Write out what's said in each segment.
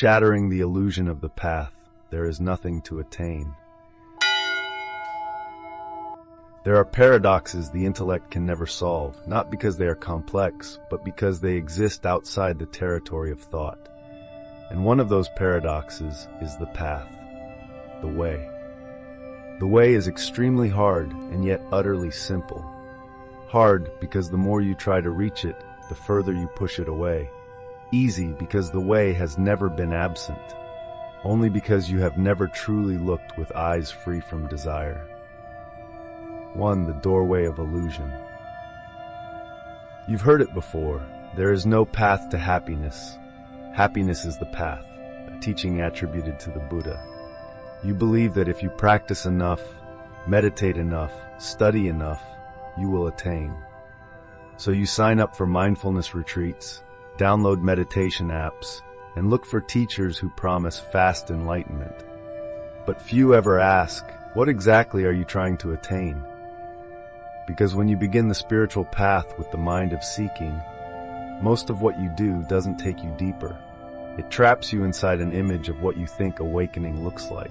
shattering the illusion of the path, there is nothing to attain. There are paradoxes the intellect can never solve, not because they are complex, but because they exist outside the territory of thought. And one of those paradoxes is the path, the way. The way is extremely hard and yet utterly simple. Hard because the more you try to reach it, the further you push it away. Easy because the way has never been absent, only because you have never truly looked with eyes free from desire. 1. The doorway of illusion. You've heard it before. There is no path to happiness. Happiness is the path, a teaching attributed to the Buddha. You believe that if you practice enough, meditate enough, study enough, you will attain. So you sign up for mindfulness retreats, download meditation apps, and look for teachers who promise fast enlightenment. But few ever ask, what exactly are you trying to attain? Because when you begin the spiritual path with the mind of seeking, most of what you do doesn't take you deeper. It traps you inside an image of what you think awakening looks like.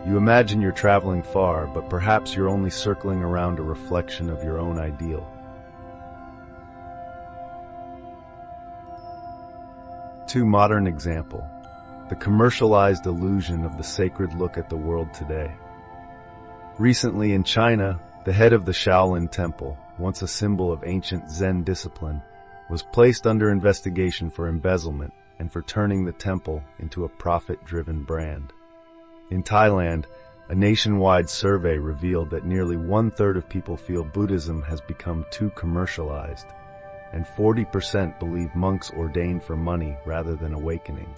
You imagine you're traveling far, but perhaps you're only circling around a reflection of your own ideal. 2. Modern example. The commercialized illusion of the sacred look at the world today. Recently in China, the head of the Shaolin Temple, once a symbol of ancient Zen discipline, was placed under investigation for embezzlement and for turning the temple into a profit-driven brand. In Thailand, a nationwide survey revealed that nearly 1/3 of people feel Buddhism has become too commercialized, and 40% believe monks ordain for money rather than awakening.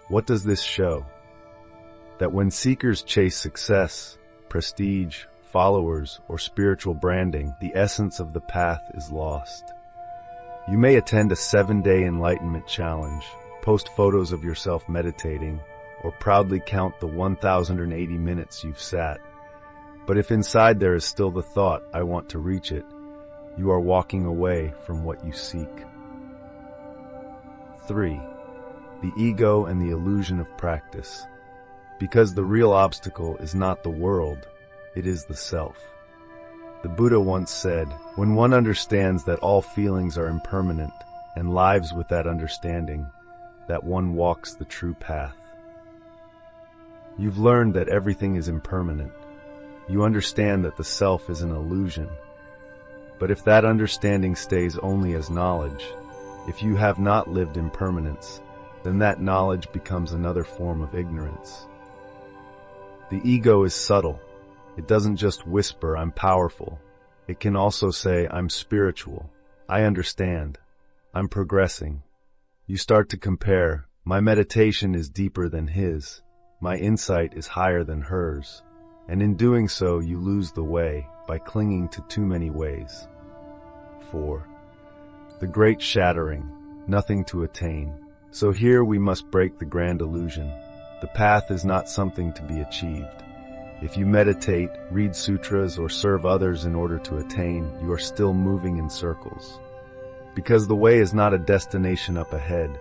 What does this show? That when seekers chase success, prestige, followers, or spiritual branding, the essence of the path is lost. You may attend a 7-day Enlightenment challenge, post photos of yourself meditating, or proudly count the 1,080 minutes you've sat. But if inside there is still the thought, I want to reach it, you are walking away from what you seek. 3. The ego and the illusion of practice. Because the real obstacle is not the world, it is the self. The Buddha once said, when one understands that all feelings are impermanent and lives with that understanding, that one walks the true path. You've learned that everything is impermanent. You understand that the self is an illusion. But if that understanding stays only as knowledge, if you have not lived impermanence, then that knowledge becomes another form of ignorance. The ego is subtle. It doesn't just whisper, I'm powerful. It can also say, I'm spiritual. I understand. I'm progressing. You start to compare. My meditation is deeper than his. My insight is higher than hers. And in doing so, you lose the way by clinging to too many ways. 4. The great shattering. Nothing to attain. So here we must break the grand illusion. The path is not something to be achieved. If you meditate, read sutras, or serve others in order to attain, you are still moving in circles. Because the way is not a destination up ahead.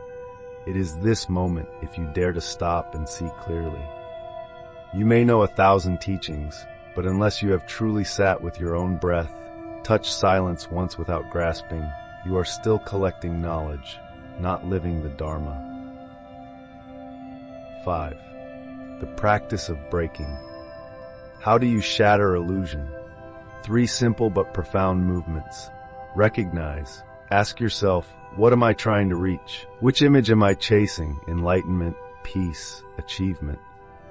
It is this moment if you dare to stop and see clearly. You may know 1,000 teachings, but unless you have truly sat with your own breath, touched silence once without grasping, you are still collecting knowledge, not living the Dharma. 5. The practice of breaking. How do you shatter illusion? 3 simple but profound movements. Recognize. Ask yourself, what am I trying to reach? Which image am I chasing? Enlightenment, peace, achievement.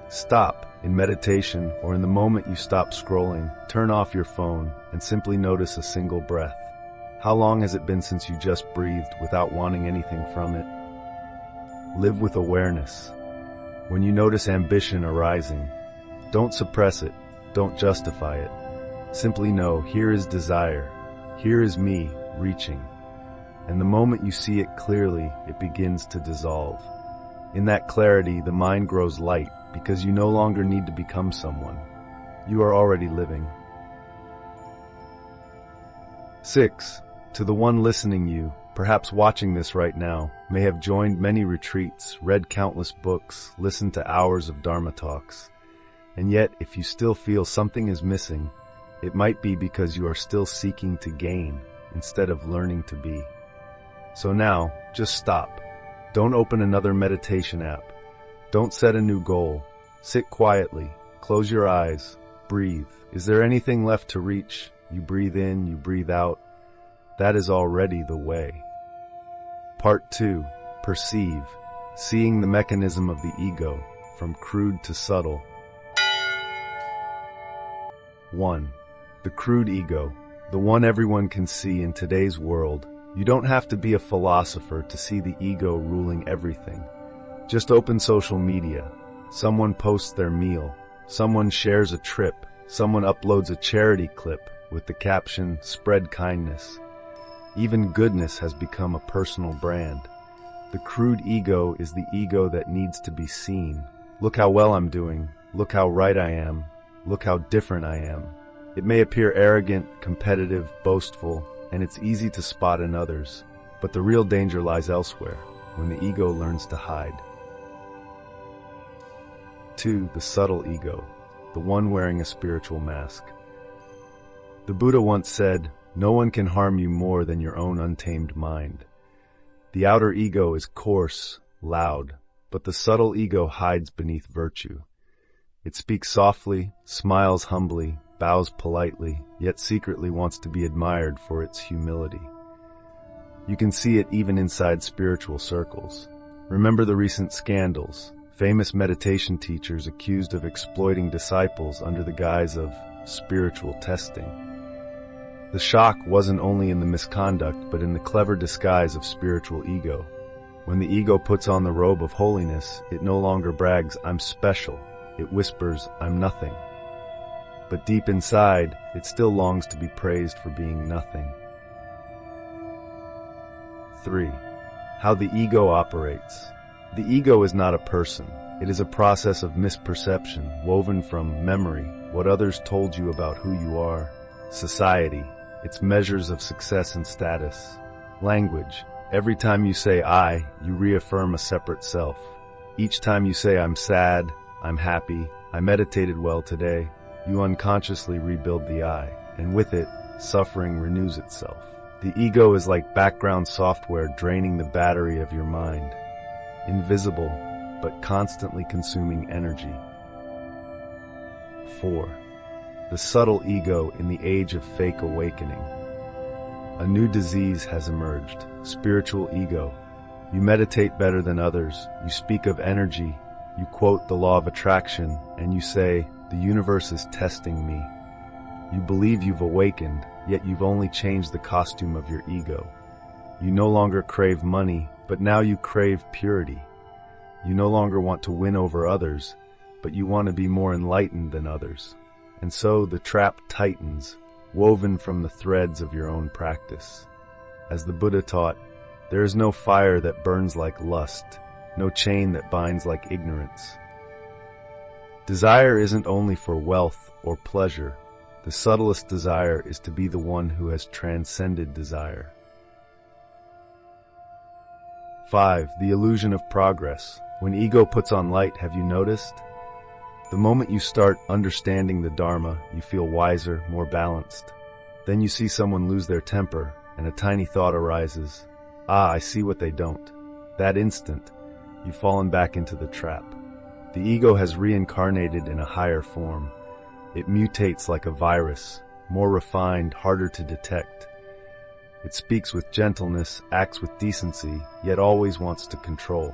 Stop. In meditation, or in the moment you stop scrolling, turn off your phone and simply notice a single breath. How long has it been since you just breathed without wanting anything from it? Live with awareness. When you notice ambition arising, don't suppress it, don't justify it. Simply know, here is desire, here is me reaching. And the moment you see it clearly, it begins to dissolve. In that clarity, the mind grows light because you no longer need to become someone. You are already living. 6. To the one listening perhaps watching this right now, may have joined many retreats, read countless books, listened to hours of Dharma talks. And yet, if you still feel something is missing, it might be because you are still seeking to gain instead of learning to be. So now, just stop. Don't open another meditation app. Don't set a new goal. Sit quietly. Close your eyes. Breathe. Is there anything left to reach? You breathe in, you breathe out. That is already the way. Part 2. Perceive. Seeing the mechanism of the ego, from crude to subtle. 1. The crude ego, the one everyone can see in today's world. You don't have to be a philosopher to see the ego ruling everything. Just open social media. Someone posts their meal. Someone shares a trip. Someone uploads a charity clip with the caption, "Spread kindness." Even goodness has become a personal brand. The crude ego is the ego that needs to be seen. Look how well I'm doing. Look how right I am. Look how different I am. It may appear arrogant, competitive, boastful, and it's easy to spot in others. But the real danger lies elsewhere, when the ego learns to hide. 2. The subtle ego, the one wearing a spiritual mask. The Buddha once said, "No one can harm you more than your own untamed mind." The outer ego is coarse, loud, but the subtle ego hides beneath virtue. It speaks softly, smiles humbly, bows politely, yet secretly wants to be admired for its humility. You can see it even inside spiritual circles. Remember the recent scandals, famous meditation teachers accused of exploiting disciples under the guise of spiritual testing. The shock wasn't only in the misconduct, but in the clever disguise of spiritual ego. When the ego puts on the robe of holiness, it no longer brags, "I'm special." It whispers, "I'm nothing." But deep inside, it still longs to be praised for being nothing. 3. How the ego operates. The ego is not a person. It is a process of misperception, woven from memory, what others told you about who you are, society, its measures of success and status, language. Every time you say I, you reaffirm a separate self. Each time you say I'm sad, I'm happy, I meditated well today, you unconsciously rebuild the I, and with it, suffering renews itself. The ego is like background software draining the battery of your mind. Invisible, but constantly consuming energy. 4. The subtle ego in the age of fake awakening. A new disease has emerged, spiritual ego. You meditate better than others, you speak of energy, you quote the law of attraction, and you say, "The universe is testing me." You believe you've awakened, yet you've only changed the costume of your ego. You no longer crave money, but now you crave purity. You no longer want to win over others, but you want to be more enlightened than others. And so the trap tightens, woven from the threads of your own practice. As the Buddha taught, there is no fire that burns like lust, no chain that binds like ignorance. Desire isn't only for wealth or pleasure. The subtlest desire is to be the one who has transcended desire. 5. The illusion of progress. When ego puts on light, have you noticed? The moment you start understanding the Dharma, you feel wiser, more balanced. Then you see someone lose their temper, and a tiny thought arises. I see what they don't. That instant, you've fallen back into the trap. The ego has reincarnated in a higher form. It mutates like a virus, more refined, harder to detect. It speaks with gentleness, acts with decency, yet always wants to control.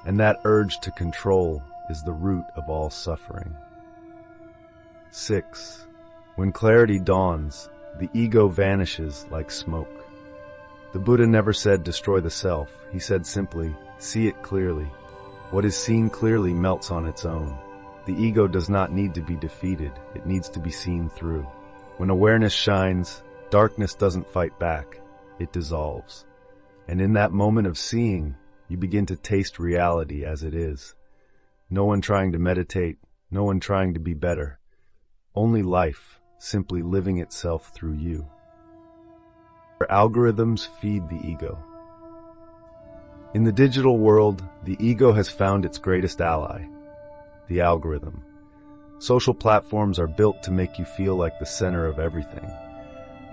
And that urge to control is the root of all suffering. 6. When clarity dawns, the ego vanishes like smoke. The Buddha never said destroy the self. He said simply, see it clearly. What is seen clearly melts on its own. The ego does not need to be defeated. It needs to be seen through. When awareness shines, darkness doesn't fight back. It dissolves. And in that moment of seeing, you begin to taste reality as it is. No one trying to meditate, no one trying to be better. Only life, simply living itself through you. Algorithms feed the ego. In the digital world, the ego has found its greatest ally, the algorithm. Social platforms are built to make you feel like the center of everything.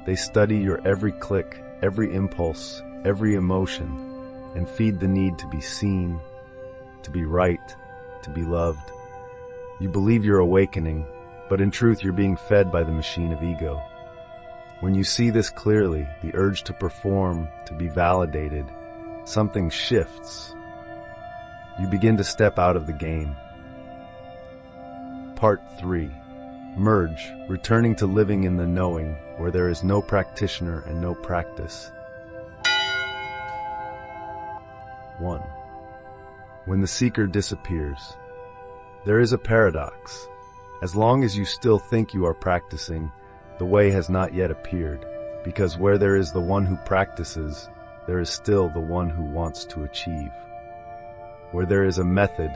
They study your every click, every impulse, every emotion, and feed the need to be seen, to be right, to be loved. You believe you're awakening, but in truth you're being fed by the machine of ego. When you see this clearly, the urge to perform, to be validated, something shifts. You begin to step out of the game. Part 3. Merge, returning to living in the knowing, where there is no practitioner and no practice. 1. When the seeker disappears. There is a paradox. As long as you still think you are practicing, the way has not yet appeared, because where there is the one who practices, there is still the one who wants to achieve. Where there is a method,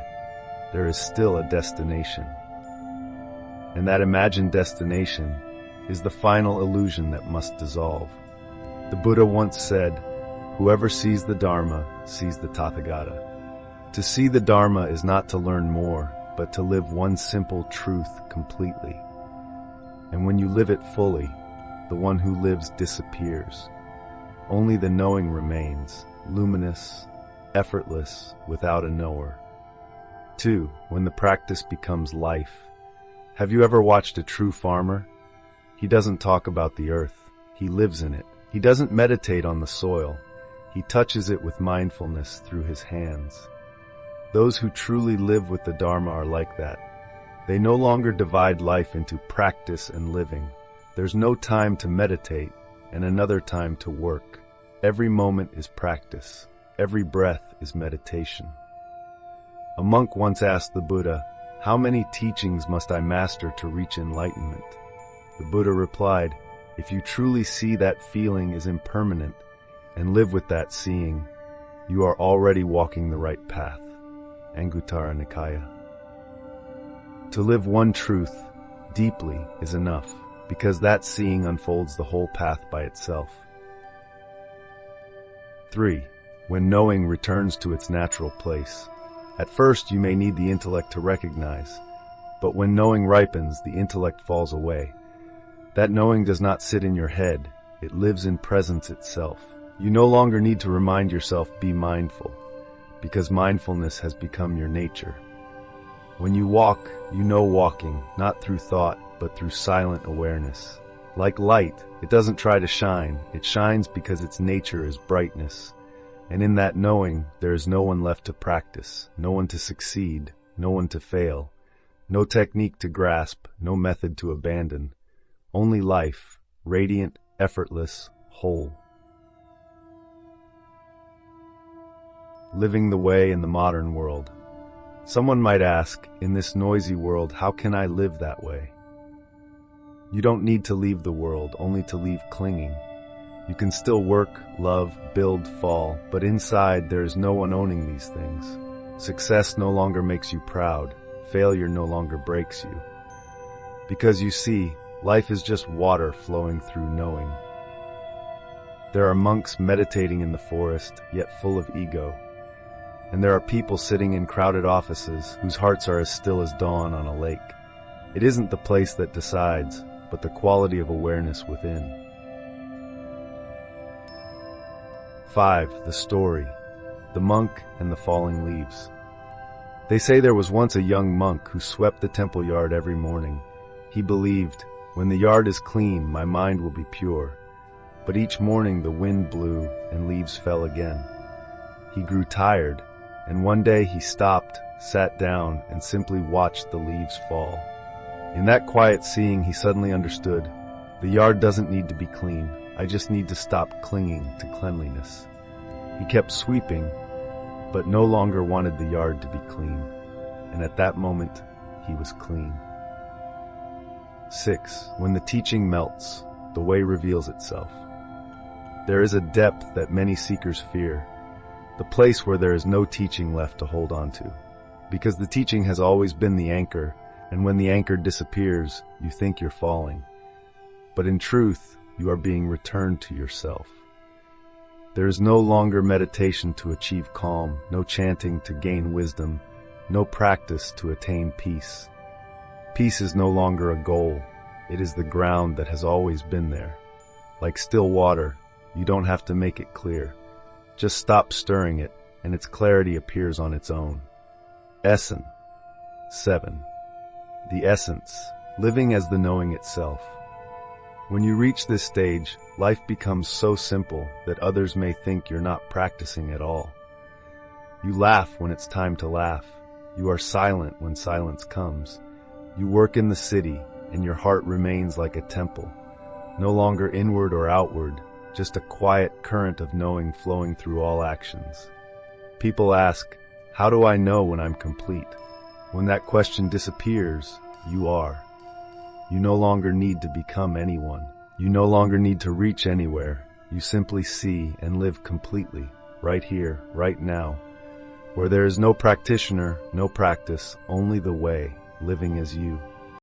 there is still a destination. And that imagined destination is the final illusion that must dissolve. The Buddha once said, "Whoever sees the Dharma sees the Tathagata." To see the Dharma is not to learn more, but to live one simple truth completely. And when you live it fully, the one who lives disappears. Only the knowing remains, luminous, effortless, without a knower. 2. When the practice becomes life. Have you ever watched a true farmer? He doesn't talk about the earth. He lives in it. He doesn't meditate on the soil. He touches it with mindfulness through his hands. Those who truly live with the Dharma are like that. They no longer divide life into practice and living. There's no time to meditate and another time to work. Every moment is practice. Every breath is meditation. A monk once asked the Buddha, "How many teachings must I master to reach enlightenment?" The Buddha replied, "If you truly see that feeling is impermanent and live with that seeing, you are already walking the right path." Anguttara Nikaya. To live one truth deeply is enough, because that seeing unfolds the whole path by itself. 3. When knowing returns to its natural place. At first you may need the intellect to recognize, but when knowing ripens, the intellect falls away. That knowing does not sit in your head, it lives in presence itself. You no longer need to remind yourself, "Be mindful," because mindfulness has become your nature. When you walk, you know walking, not through thought, but through silent awareness. Like light, it doesn't try to shine, it shines because its nature is brightness. And in that knowing, there is no one left to practice, no one to succeed, no one to fail, no technique to grasp, no method to abandon. Only life, radiant, effortless, whole. Living the way in the modern world. Someone might ask, in this noisy world, how can I live that way? You don't need to leave the world, only to leave clinging. You can still work, love, build, fall, but inside there is no one owning these things. Success no longer makes you proud. Failure no longer breaks you. Because you see, life is just water flowing through knowing. There are monks meditating in the forest, yet full of ego. And there are people sitting in crowded offices whose hearts are as still as dawn on a lake. It isn't the place that decides, but the quality of awareness within. 5. The story. The monk and the falling leaves. They say there was once a young monk who swept the temple yard every morning. He believed, "When the yard is clean, my mind will be pure." But each morning the wind blew and leaves fell again. He grew tired, and one day he stopped, sat down, and simply watched the leaves fall. In that quiet seeing, he suddenly understood, the yard doesn't need to be clean. I just need to stop clinging to cleanliness. He kept sweeping, but no longer wanted the yard to be clean. And at that moment, he was clean. 6. When the teaching melts, the way reveals itself. There is a depth that many seekers fear, the place where there is no teaching left to hold on to. Because the teaching has always been the anchor, and when the anchor disappears, you think you're falling. But in truth, you are being returned to yourself. There is no longer meditation to achieve calm, no chanting to gain wisdom, no practice to attain peace. Peace is no longer a goal. It is the ground that has always been there. Like still water, you don't have to make it clear. Just stop stirring it, and its clarity appears on its own. Essence 7. The essence, living as the knowing itself. When you reach this stage, life becomes so simple that others may think you're not practicing at all. You laugh when it's time to laugh. You are silent when silence comes. You work in the city, and your heart remains like a temple, no longer inward or outward, just a quiet current of knowing flowing through all actions. People ask, how do I know when I'm complete? When that question disappears, you are. You no longer need to become anyone. You no longer need to reach anywhere. You simply see and live completely, right here, right now, where there is no practitioner, no practice, only the way, living as you.